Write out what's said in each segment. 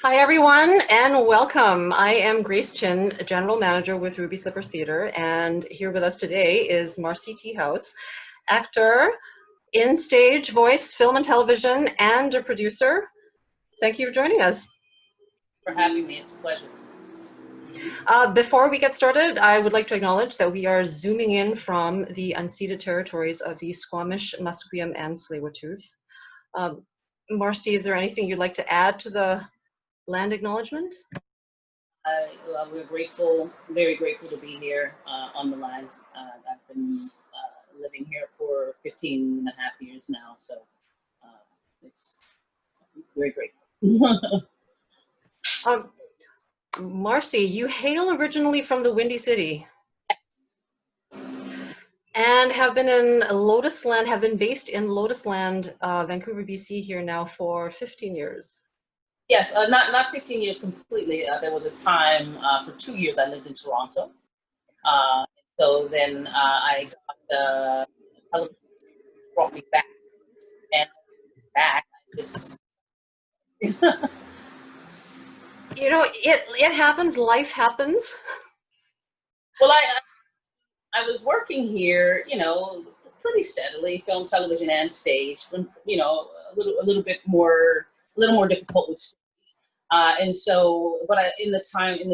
Hi, everyone, and welcome. I am Grace Chin, General Manager with Ruby Slippers Theatre, and here with us today is Marci T, actor, in-stage voice, film and television, and a producer. Thank you for joining us. For having me, it's a pleasure. Before we get started, I would like to acknowledge that we are zooming in from the unceded territories of the Squamish, Musqueam, and Tsleil-Waututh. Marci, is there anything you'd like to add to the land acknowledgement? We're grateful, very grateful to be here on the land. I've been living here for 15 and a half years now, so it's very grateful. Marci, you hail originally from the Windy City. Yes. And have been in Lotusland, have been based in Lotusland, Vancouver, BC here now for 15 years. Yes, not 15 years completely. There was a time for 2 years I lived in Toronto. So then I got television series which brought me back. And back, I just... You know, it happens, life happens. Well, I was working here, you know, pretty steadily, film, television, and stage. You know, a little more difficult with stage. And so, but in the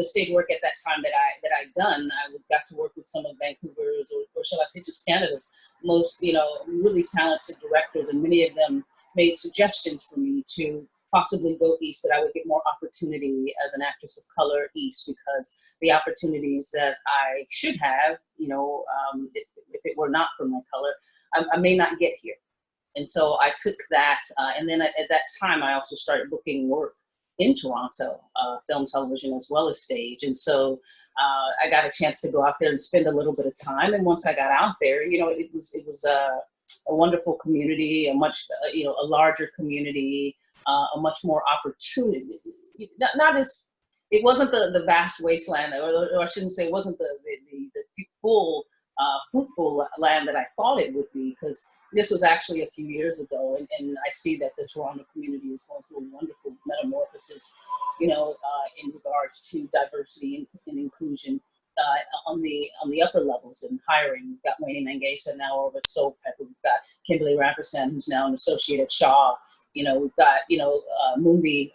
stage work at that time that I'd done, I got to work with some of Vancouver's, or shall I say, just Canada's most, you know, really talented directors, and many of them made suggestions for me to possibly go east, that I would get more opportunity as an actress of color east, because the opportunities that I should have, you know, if it were not for my color, I may not get here. And so I took that, and then at that time I also started booking work in Toronto, film, television, as well as stage. And so I got a chance to go out there and spend a little bit of time. And once I got out there, you know, it was a wonderful community, a much, you know, a larger community, a much more opportunity. Not as, it wasn't the vast wasteland, or I shouldn't say it wasn't the full, fruitful land that I thought it would be, because this was actually a few years ago, and I see that the Toronto community is going through a wonderful metamorphosis, you know, in regards to diversity and inclusion on the upper levels in hiring. We've got Wayne Mangasa now over at Soul Pepper. We've got Kimberly Rampersan, who's now an associate at Shaw. You know, we've got, you know, Moonby,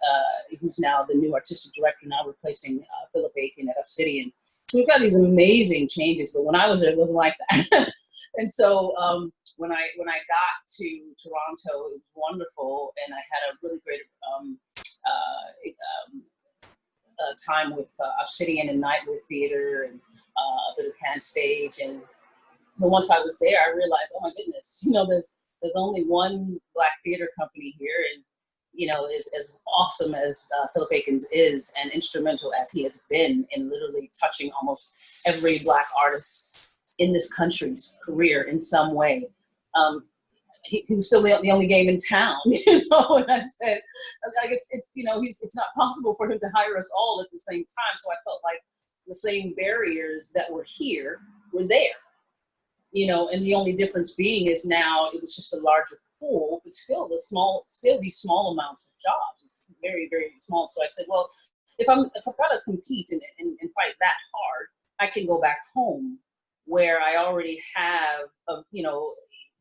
who's now the new artistic director, now replacing Philip Aiken at Obsidian. So we've got these amazing changes, but when I was there, it wasn't like that. And so when I got to Toronto, it was wonderful, and I had a really great time with Obsidian and Nightwood Theatre, and a bit of Can Stage. But once I was there, I realized, oh my goodness, you know, there's only one Black theater company here, and you know, as awesome as Philip Aikens is, and instrumental as he has been in literally touching almost every Black artist in this country's career in some way. He was still the only game in town, you know. And I said, like, it's you know, it's not possible for him to hire us all at the same time. So I felt like the same barriers that were here were there, you know. And the only difference being is now it was just a larger pool, but still these small amounts of jobs. It's very, very small. So I said, well, if I've got to compete and fight that hard, I can go back home where I already have, you know,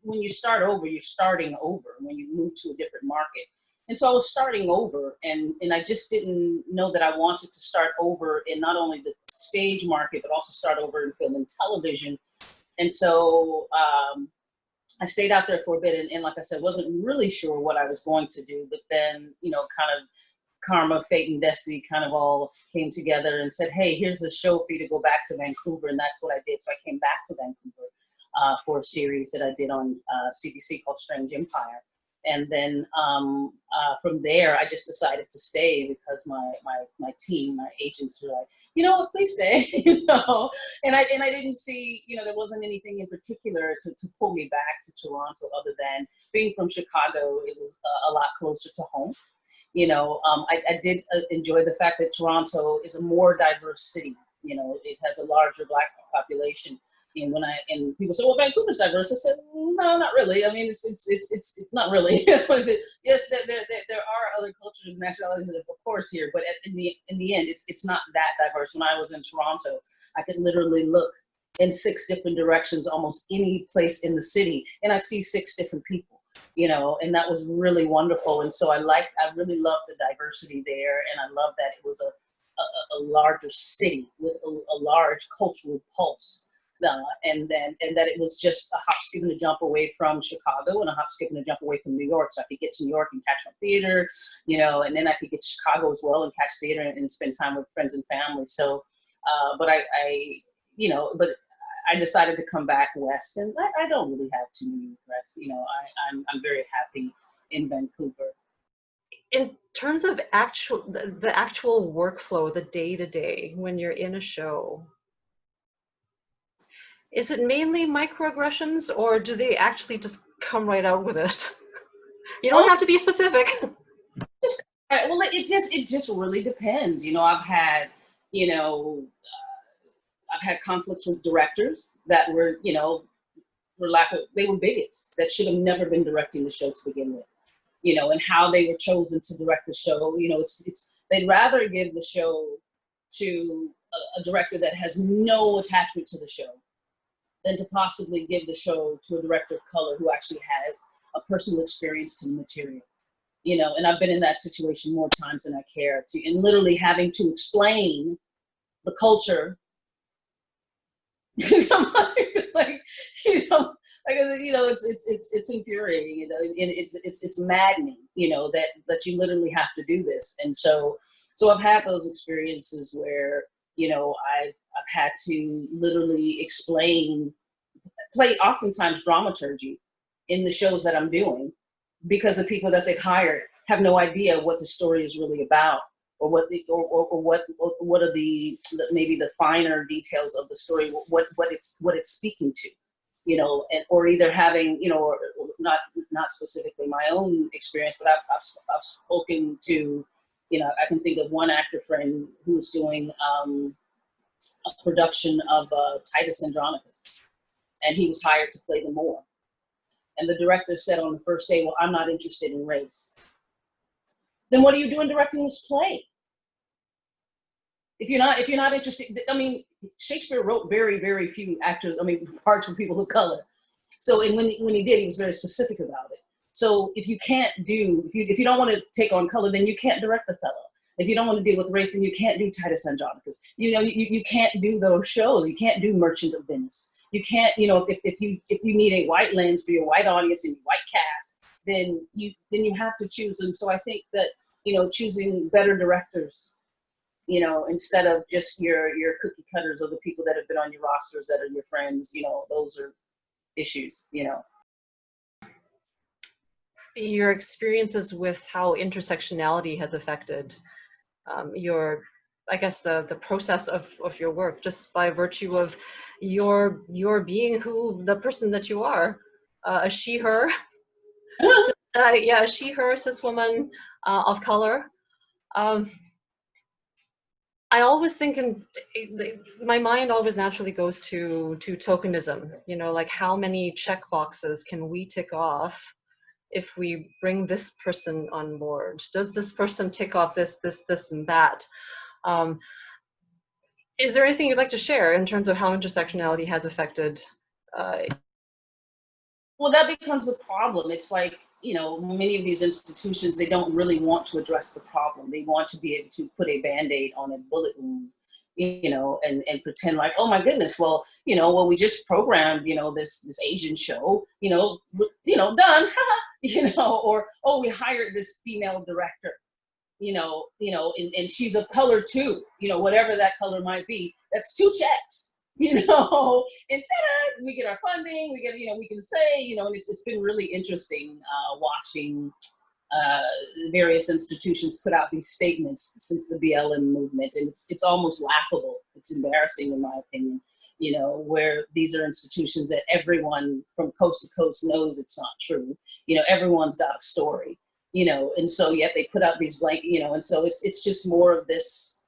when you start over, you're starting over when you move to a different market. And so I was starting over, and I just didn't know that I wanted to start over in not only the stage market, but also start over in film and television. And so I stayed out there for a bit, and like I said, wasn't really sure what I was going to do, but then, you know, kind of karma, fate, and destiny kind of all came together and said, hey, here's a show for you to go back to Vancouver. And that's what I did. So I came back to Vancouver for a series that I did on CBC called Strange Empire. And then from there, I just decided to stay because my team, my agents were like, you know what, please stay, you know. And I didn't see, you know, there wasn't anything in particular to pull me back to Toronto other than being from Chicago. It was a lot closer to home. You know, I did enjoy the fact that Toronto is a more diverse city You know, it has a larger Black population. And people say, well, Vancouver's diverse. I said, no, not really. I mean, it's not really. Yes, there are other cultures, nationalities, of course, here, but in the end, it's not that diverse. When I was in Toronto, I could literally look in 6 different directions, almost any place in the city, and I'd see 6 different people. You know, and that was really wonderful. And so I really loved the diversity there, and I love that it was a larger city with a large cultural pulse. And that it was just a hop, skip, and a jump away from Chicago, and a hop, skip, and a jump away from New York. So I could get to New York and catch my theater, you know, and then I could get to Chicago as well and catch theater and spend time with friends and family. So, but I decided to come back west, and I don't really have too many regrets. You know, I'm very happy in Vancouver. In terms of the actual workflow, the day-to-day when you're in a show, is it mainly microaggressions, or do they actually just come right out with it? You don't have to be specific. Well, it just really depends. You know, I've had conflicts with directors that were, you know, they were bigots that should have never been directing the show to begin with. You know, and how they were chosen to direct the show. You know, they'd rather give the show to a director that has no attachment to the show than to possibly give the show to a director of color who actually has a personal experience to the material. You know, and I've been in that situation more times than I care to, and literally having to explain the culture. It's infuriating, you know, and it's maddening, you know, that you literally have to do this. And so I've had those experiences where, you know, I've had to literally play oftentimes dramaturgy in the shows that I'm doing, because the people that they've hired have no idea what the story is really about, or what are the maybe the finer details of the story, what it's speaking to, you know, or either having, you know, or not specifically my own experience, but I've spoken to, you know, I can think of one actor friend who was doing a production of Titus Andronicus, and he was hired to play the Moor. And the director said on the first day, well, I'm not interested in race. Then what are you doing directing this play? If you're not interested, I mean, Shakespeare wrote very, very few parts for people of color. So, and when he did, he was very specific about it. So if you don't want to take on color, then you can't direct the fellow. If you don't want to deal with race, then you can't do Titus Andronicus. You know, you can't do those shows. You can't do Merchant of Venice. You can't, you know, if you need a white lens for your white audience and your white cast, then you have to choose. And so I think that, you know, choosing better directors, you know, instead of just your cookie cutters of the people that have been on your rosters that are your friends, you know, those are issues, you know. Your experiences with how intersectionality has affected I guess the process of your work, just by virtue of your being the person that you are, a she, her, she, her, cis woman of color. I always think, my mind always naturally goes to tokenism, you know, like how many check boxes can we tick off if we bring this person on board? Does this person tick off this, and that? Is there anything you'd like to share in terms of how intersectionality has affected? Well, that becomes the problem. It's like, you know, many of these institutions, they don't really want to address the problem. They want to be able to put a Band-Aid on a bullet wound, you know, and pretend like, oh my goodness, well, we just programmed, you know, this Asian show, done, you know, or, oh, we hired this female director, and she's of color too, you know, whatever that color might be. That's 2 checks, you know, and we get our funding, we get, we can say, and it's been really interesting watching various institutions put out these statements since the BLM movement, and it's almost laughable. It's embarrassing in my opinion, where these are institutions that everyone from coast to coast knows it's not true. Everyone's got a story, and so yet they put out these blank, and so it's just more of this,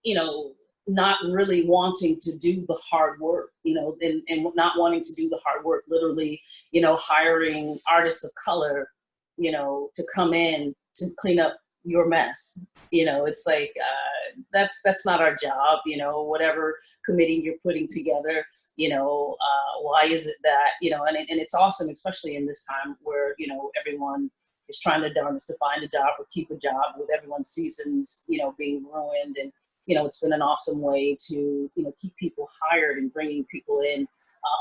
you know, not really wanting to do the hard work, you know, and not wanting to do the hard work, literally, you know, hiring artists of color, you know, to come in to clean up your mess. You know, it's like, that's not our job, you know, whatever committee you're putting together, you know, why is it that, you know, and it's awesome, especially in this time where, you know, everyone is trying their darndest to find a job or keep a job, with everyone's seasons, you know, being ruined. And, you know, it's been an awesome way to, you know, keep people hired and bringing people in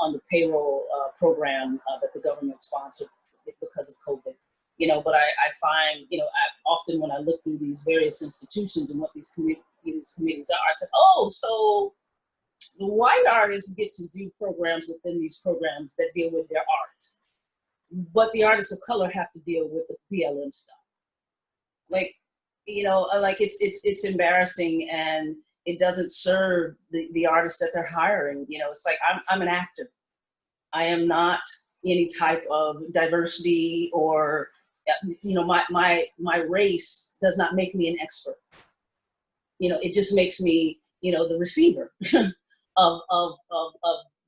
on the payroll program that the government sponsored because of COVID. You know, but I find, you know, often when I look through these various institutions and what these committees are, I said, oh, so the white artists get to do programs within these programs that deal with their art, but the artists of color have to deal with the BLM stuff. Like, you know, like it's embarrassing, and it doesn't serve the artists that they're hiring. You know, it's like, I'm an actor. I am not any type of diversity, or, you know, my race does not make me an expert. You know, it just makes me, you know, the receiver of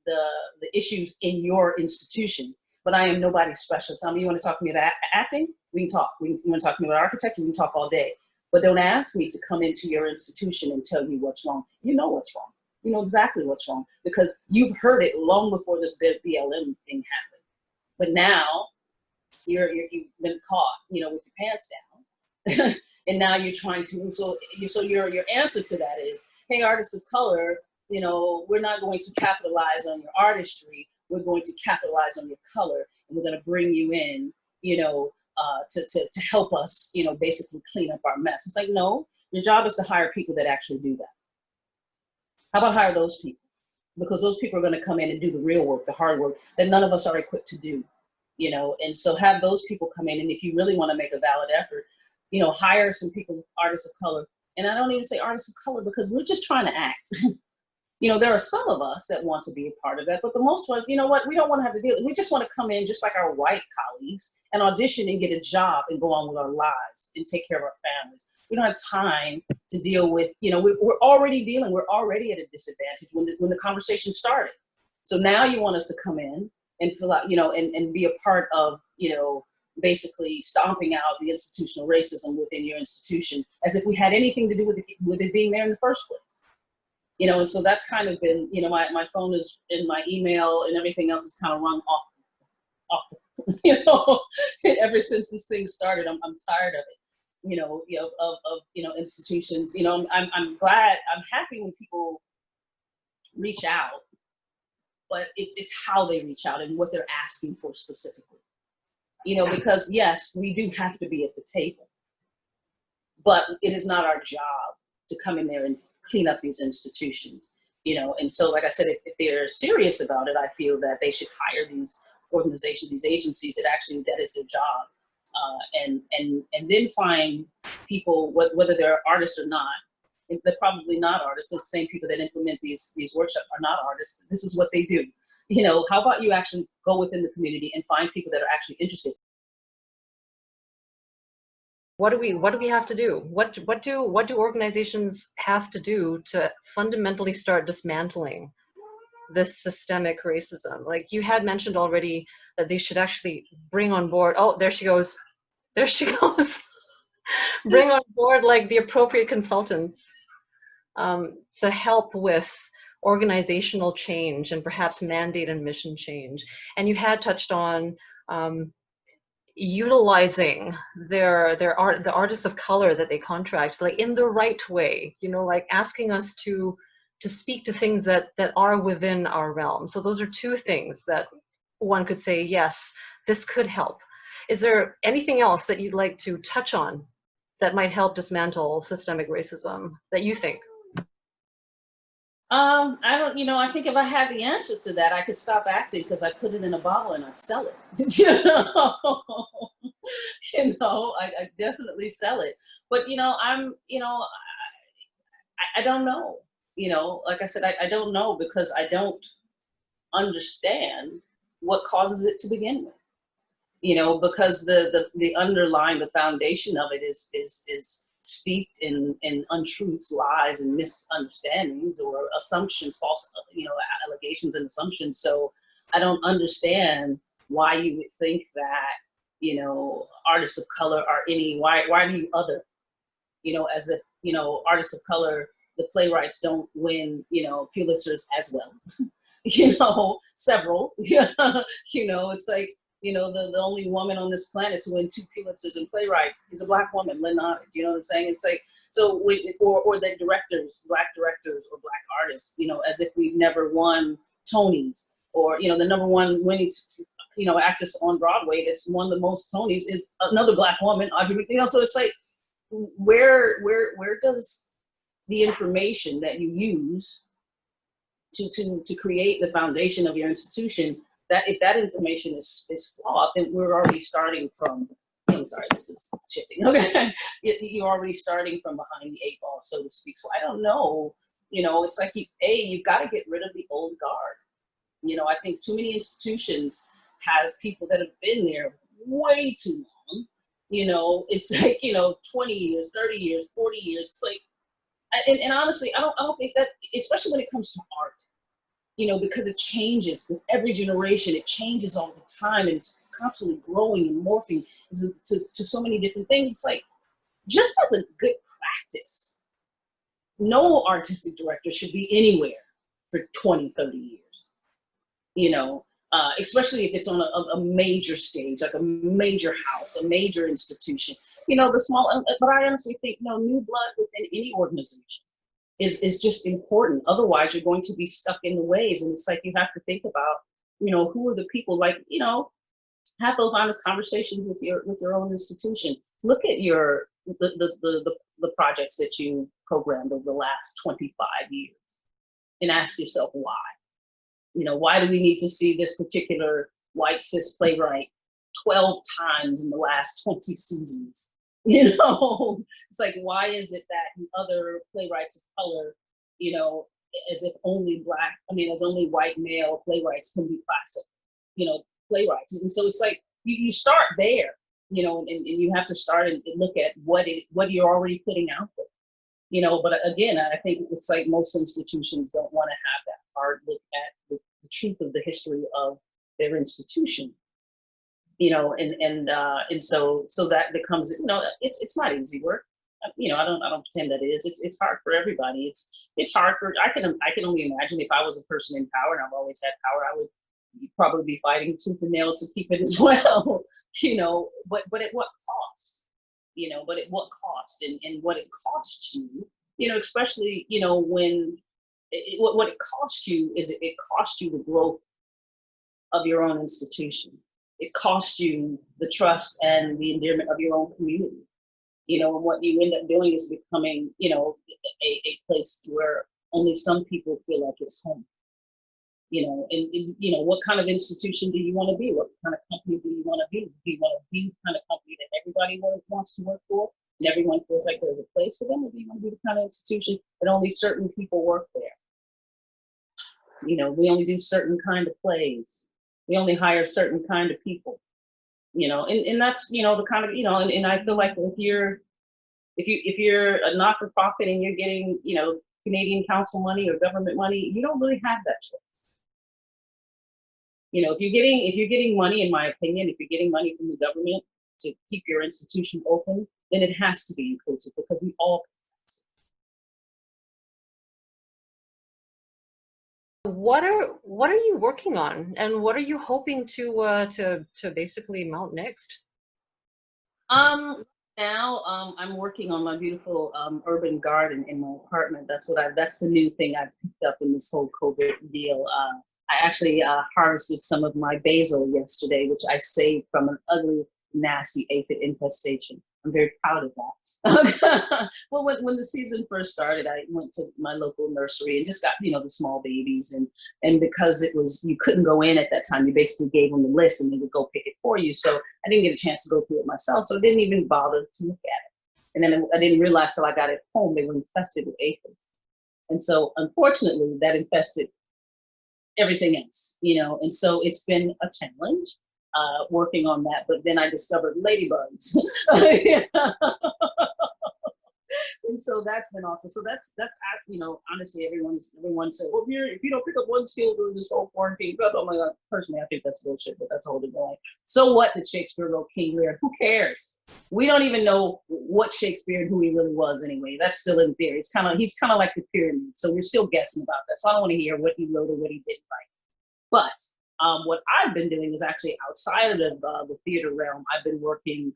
the issues in your institution. But I am nobody's specialist. I mean, you want to talk to me about acting? We can talk. You want to talk to me about architecture? We can talk all day. But don't ask me to come into your institution and tell you what's wrong. You know what's wrong. You know exactly what's wrong, because you've heard it long before this BLM thing happened. But now you've been caught, you know, with your pants down, and now you're trying to. So your answer to that is, hey, artists of color, you know, we're not going to capitalize on your artistry. We're going to capitalize on your color, and we're going to bring you in, you know, to help us, you know, basically clean up our mess. It's like, no, your job is to hire people that actually do that. How about hire those people? Because those people are going to come in and do the real work, the hard work that none of us are equipped to do, you know. And so have those people come in, and if you really want to make a valid effort, you know, hire some people, artists of color. And I don't even say artists of color, because we're just trying to act. You know, there are some of us that want to be a part of that, but the most of us, you know what, we don't want to have to deal. We just want to come in just like our white colleagues and audition and get a job and go on with our lives and take care of our families. We don't have time to deal with, you know, we're already at a disadvantage when the conversation started. So now you want us to come in and fill out, you know, and be a part of, you know, basically stomping out the institutional racism within your institution, as if we had anything to do with it being there in the first place. You know, and so that's kind of been, you know, my phone is, and my email and everything else is kind of rung off the, you know, ever since this thing started. I'm tired of it, you know, of you know, institutions. You know, I'm happy when people reach out, but it's how they reach out and what they're asking for specifically. You know, because yes, we do have to be at the table, but it is not our job to come in there and clean up these institutions, you know. And so, like I said, if they're serious about it, I feel that they should hire these organizations, these agencies that is their job, and then find people, whether they're artists or not. If they're probably not artists. The same people that implement these workshops are not artists. This is what they do. You know, how about you actually go within the community and find people that are actually interested? What do we have to do? What do organizations have to do to fundamentally start dismantling this systemic racism? Like you had mentioned already that they should actually bring on board, oh, there she goes. Bring on board like the appropriate consultants to help with organizational change and perhaps mandate and mission change. And you had touched on utilizing the artists of color that they contract, like in the right way, you know, like asking us to speak to things that are within our realm. So those are two things that one could say, yes, this could help. Is there anything else that you'd like to touch on that might help dismantle systemic racism that you think? I don't, you know, I think if I had the answers to that, I could stop acting, because I put it in a bottle and I sell it. You know, I definitely sell it. But, you know, I don't know, you know, like I said, I don't know, because I don't understand what causes it to begin with, you know, because the underlying, the foundation of it is steeped in untruths, lies, and misunderstandings, or assumptions, false, allegations and assumptions. So I don't understand why you would think that, artists of color are why do you other, as if, artists of color, the playwrights don't win, Pulitzers as well. Several, it's like, the only woman on this planet to win 2 Pulitzers in playwrights is a Black woman, Lynn Nottage, you know what I'm saying? It's like, so, or the directors, Black directors or Black artists, as if we've never won Tonys, or, the number one winning, actress on Broadway that's won the most Tonys is another Black woman, Audrey, so it's like, where does the information that you use to create the foundation of your institution, that if that information is flawed, then we're already starting from, I'm sorry, this is shifting, okay? You're already starting from behind the 8 ball, so to speak. So I don't know, it's like, you've got to get rid of the old guard. I think too many institutions have people that have been there way too long. It's like, 20 years, 30 years, 40 years. It's like, and honestly, I don't think that, especially when it comes to art, because it changes with every generation. It changes all the time, and it's constantly growing and morphing to so many different things. It's like, just as a good practice, no artistic director should be anywhere for 20, 30 years, especially if it's on a major stage, like a major house, a major institution, the small, but I honestly think, new blood within any organization is just important. Otherwise, you're going to be stuck in the ways. And it's like, you have to think about, who are the people, like, have those honest conversations with your own institution. Look at the projects that you programmed over the last 25 years and ask yourself why. Why do we need to see this particular white cis playwright 12 times in the last 20 seasons? It's like, why is it that other playwrights of color, as if only as only white male playwrights can be classic, playwrights. And so it's like, you start there, and you have to start and look at what you're already putting out there, but again, I think it's like most institutions don't want to have that hard look at the truth of the history of their institution. And so that becomes, it's not easy work. I don't pretend that it is. It's hard for everybody. It's hard for, I can only imagine if I was a person in power, and I've always had power, I would probably be fighting tooth and nail to keep it as well, but at what cost, but at what cost, and what it costs you, especially, when what it costs you is it costs you the growth of your own institution. It costs you the trust and the endearment of your own community. And what you end up doing is becoming, a place where only some people feel like it's home. And what kind of institution do you want to be? What kind of company do you want to be? Do you want to be the kind of company that everybody wants to work for and everyone feels like there's a place for them? Or do you want to be the kind of institution that only certain people work there? We only do certain kind of plays. We only hire certain kind of people, and that's, the kind of, and I feel like if you're a not-for-profit and you're getting, Canadian council money or government money, you don't really have that choice. If you're getting money, in my opinion, if you're getting money from the government to keep your institution open, then it has to be inclusive, because we all pay taxes. What are you working on, and what are you hoping to basically mount next? Now I'm working on my beautiful urban garden in my apartment. That's the new thing I picked up in this whole COVID deal. I actually harvested some of my basil yesterday, which I saved from an ugly, nasty aphid infestation. I'm very proud of that. Well, when the season first started, I went to my local nursery and just got, the small babies. And because you couldn't go in at that time, you basically gave them the list and they would go pick it for you. So I didn't get a chance to go through it myself. So I didn't even bother to look at it. And then I didn't realize till I got it home, they were infested with aphids. And so unfortunately that infested everything else, and so it's been a challenge working on that. But then I discovered ladybugs. And so that's been awesome. So that's actually, honestly, everyone said, well, if you don't pick up one skill during this whole quarantine, blah, blah, blah. Personally, I think that's bullshit, but that's a whole different life. So what did Shakespeare wrote King Lear? Who cares? We don't even know what Shakespeare and who he really was anyway. That's still in theory. He's kind of like the pyramid. So we're still guessing about that. So I don't want to hear what he wrote or what he didn't write. But what I've been doing is actually outside of the theater realm. I've been working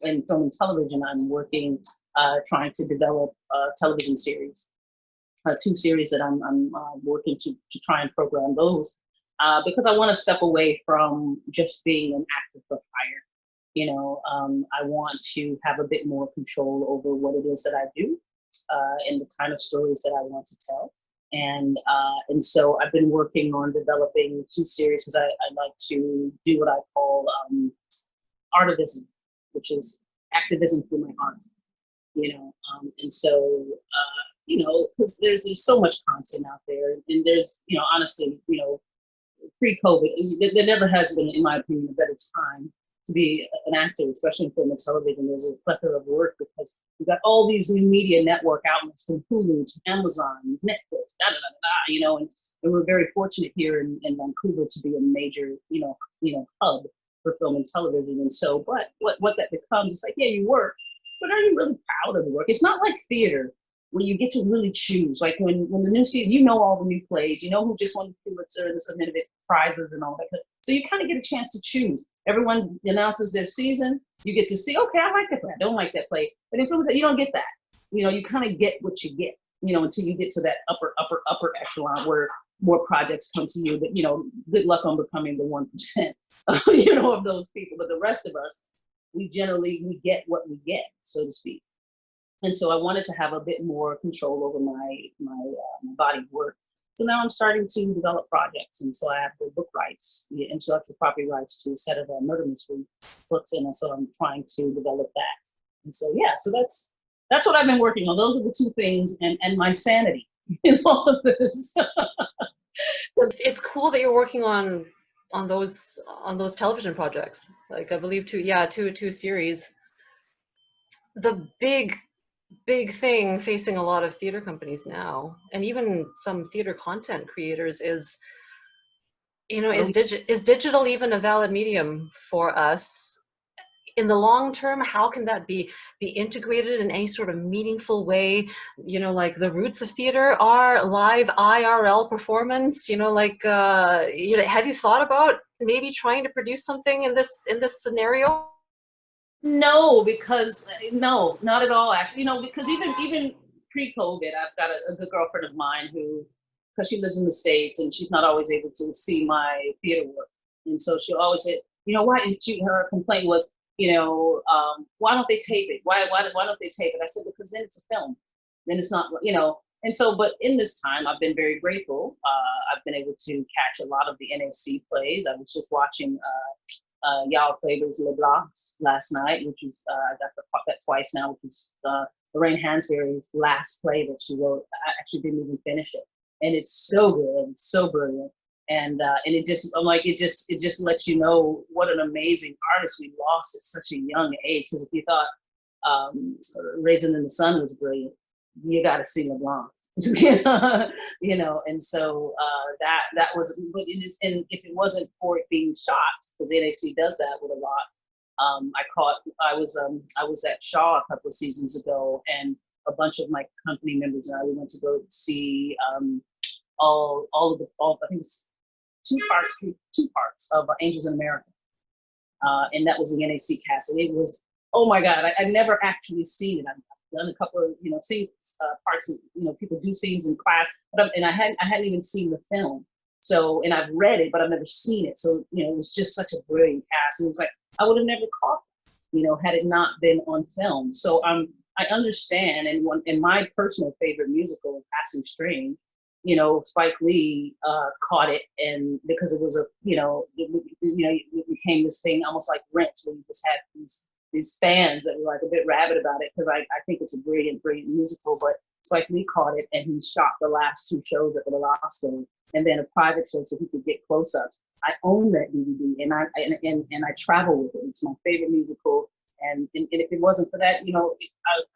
in film and television. I'm working, trying to develop television series, 2 series that I'm working to try and program those, because I want to step away from just being an actor for hire. I want to have a bit more control over what it is that I do, and the kind of stories that I want to tell. And so I've been working on developing 2 series because I like to do what I call artivism, which is activism through my art, and so, because there's so much content out there, and there's, honestly, pre-COVID, there never has been, in my opinion, a better time to be an actor, especially in film and television. There's a plethora of work because we've got all these new media network outlets from Hulu to Amazon, Netflix, and we're very fortunate here in Vancouver to be a major, hub for film and television. And so, but what that becomes, it's like, yeah, you work, but are you really proud of the work? It's not like theater where you get to really choose. Like when the new season, all the new plays, who just won the Pulitzer and the Submitted Prizes and all that. So you kind of get a chance to choose. Everyone announces their season. You get to see, okay, I like that play, I don't like that play. But in film, you don't get that. You kind of get what you get, until you get to that upper echelon where more projects come to you. But, good luck on becoming the 1%. Of those people, but the rest of us, we get what we get, so to speak. And so I wanted to have a bit more control over my body of work. So now I'm starting to develop projects, and so I have the book rights, the intellectual property rights to a set of murder mystery books, and so I'm trying to develop that. And so so that's what I've been working on. Those are the 2 things, and my sanity in all of this. It's cool that you're working on those television projects. Like I believe 2 series. The big thing facing a lot of theater companies now, and even some theater content creators, is is digital even a valid medium for us? In the long term, how can that be integrated in any sort of meaningful way? Like the roots of theater are live IRL performance. Have you thought about maybe trying to produce something in this scenario? No, because no, not at all. Actually, because even pre-COVID, I've got a good girlfriend of mine who, because she lives in the States and she's not always able to see my theater work, and so she'll always say, why is her complaint was, why don't they tape it? Why don't they tape it? I said, because then it's a film. Then it's not, And so, but in this time, I've been very grateful. I've been able to catch a lot of the NAC plays. I was just watching xʷməθkʷəy's illuminates last night, which is, I got to pop that twice now, which is Lorraine Hansberry's last play that she wrote. I actually didn't even finish it. And it's so good, it's so brilliant. And it just, I'm like, it just lets you know what an amazing artist we lost at such a young age. Because if you thought Raisin in the Sun was brilliant, you got to see LeBlanc, and so that was, but and if it wasn't for it being shot, because NAC does that with a lot. I was at Shaw a couple of seasons ago, and a bunch of my company members and I, we went to go see all I think it's two parts of Angels in America, and that was the NAC cast, and it was, oh my God, I'd never actually seen it. I've done a couple of scenes, parts of people do scenes in class, but I hadn't even seen the film. So, and I've read it, but I've never seen it. So it was just such a brilliant cast, and it was like I would have never caught it, had it not been on film. So I understand, and my personal favorite musical, Passing Strange, Spike Lee caught it, and because it was it became this thing almost like Rent, where you just had these fans that were like a bit rabid about it, because I think it's a brilliant musical. But Spike Lee caught it, and he shot the last 2 shows at the Velasco, and then a private show so he could get close-ups. I own that DVD, and I travel with it. It's my favorite musical, And if it wasn't for that, you know,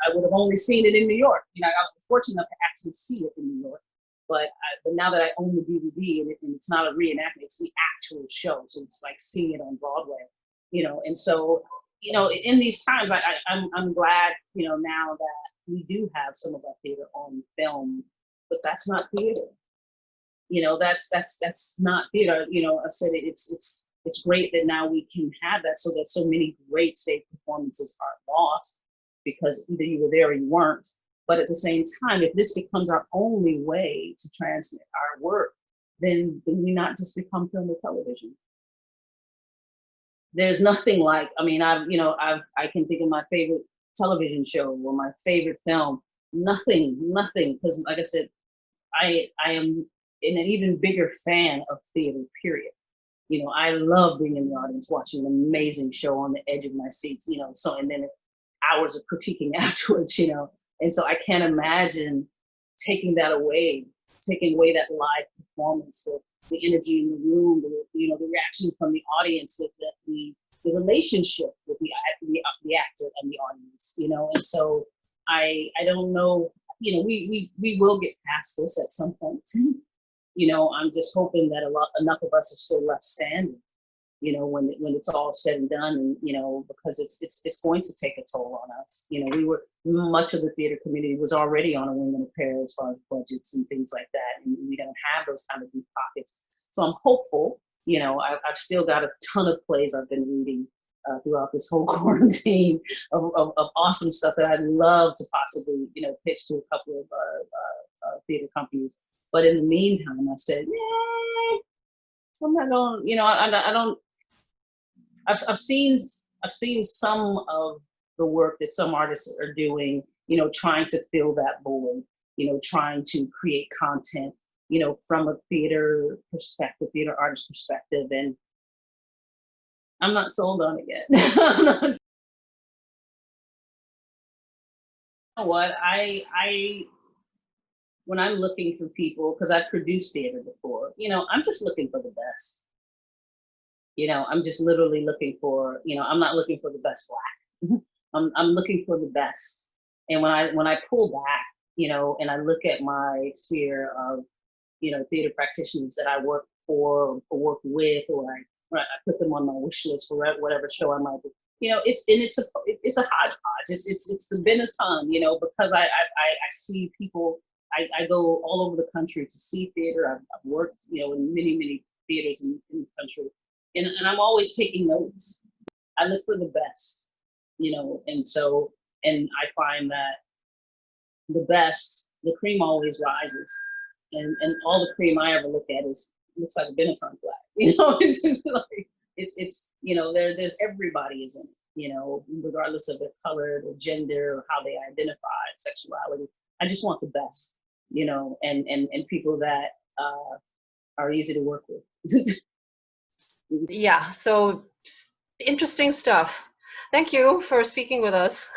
I would have only seen it in New York. You know, I was fortunate enough to actually see it in New York. But now that I own the DVD, and it's not a reenactment, it's the actual show. So it's like seeing it on Broadway, you know. And so, you know, in these times, I'm glad, you know, now that we do have some of our theater on film, but that's not theater. You know, that's not theater. You know, I said it's great that now we can have that, so that so many great stage performances are lost because either you were there or you weren't. But at the same time, if this becomes our only way to transmit our work, then we not just become film or television. There's nothing like, I mean, I can think of my favorite television show or my favorite film. Nothing, because like I said, I am an even bigger fan of theater, period. You know, I love being in the audience, watching an amazing show on the edge of my seats, you know, so, and then hours of critiquing afterwards, you know. And so I can't imagine taking that away, taking away that live performance, the energy in the room, you know, the reaction from the audience, the relationship with the actor and the audience, you know. And so I don't know, you know, we will get past this at some point. You know, I'm just hoping that enough of us are still left standing, you know, when it's all said and done, and, you know, because it's going to take a toll on us. You know, much of the theater community was already on a wing and a prayer as far as budgets and things like that, and we don't have those kind of deep pockets. So I'm hopeful. You know, I've still got a ton of plays I've been reading throughout this whole quarantine of awesome stuff that I'd love to possibly, you know, pitch to a couple of theater companies. But in the meantime, I said, yeah, I'm not going. You know, I don't. I've seen some of the work that some artists are doing. You know, trying to fill that void. You know, trying to create content. You know, from a theater perspective, theater artist perspective, and I'm not sold on it yet. I'm not, you know what? When I'm looking for people, because I've produced theater before, you know, I'm just looking for the best. You know, I'm just literally looking for, you know, I'm not looking for the best black. I'm looking for the best. And when I pull back, you know, and I look at my sphere of, you know, theater practitioners that I work for or work with, or I put them on my wish list for whatever show I might do. You know, it's a hodgepodge. It's been a ton, you know, because I see people. I go all over the country to see theater. I've worked, you know, in many theaters in the country, and I'm always taking notes. I look for the best, you know, and I find that the best, the cream always rises, and all the cream I ever look at looks like a Benetton flag, you know. It's just like it's you know, there's everybody is in it, you know, regardless of their color, their gender, or how they identify, sexuality. I just want the best. You know, and people that are easy to work with. Yeah, so interesting stuff. Thank you for speaking with us.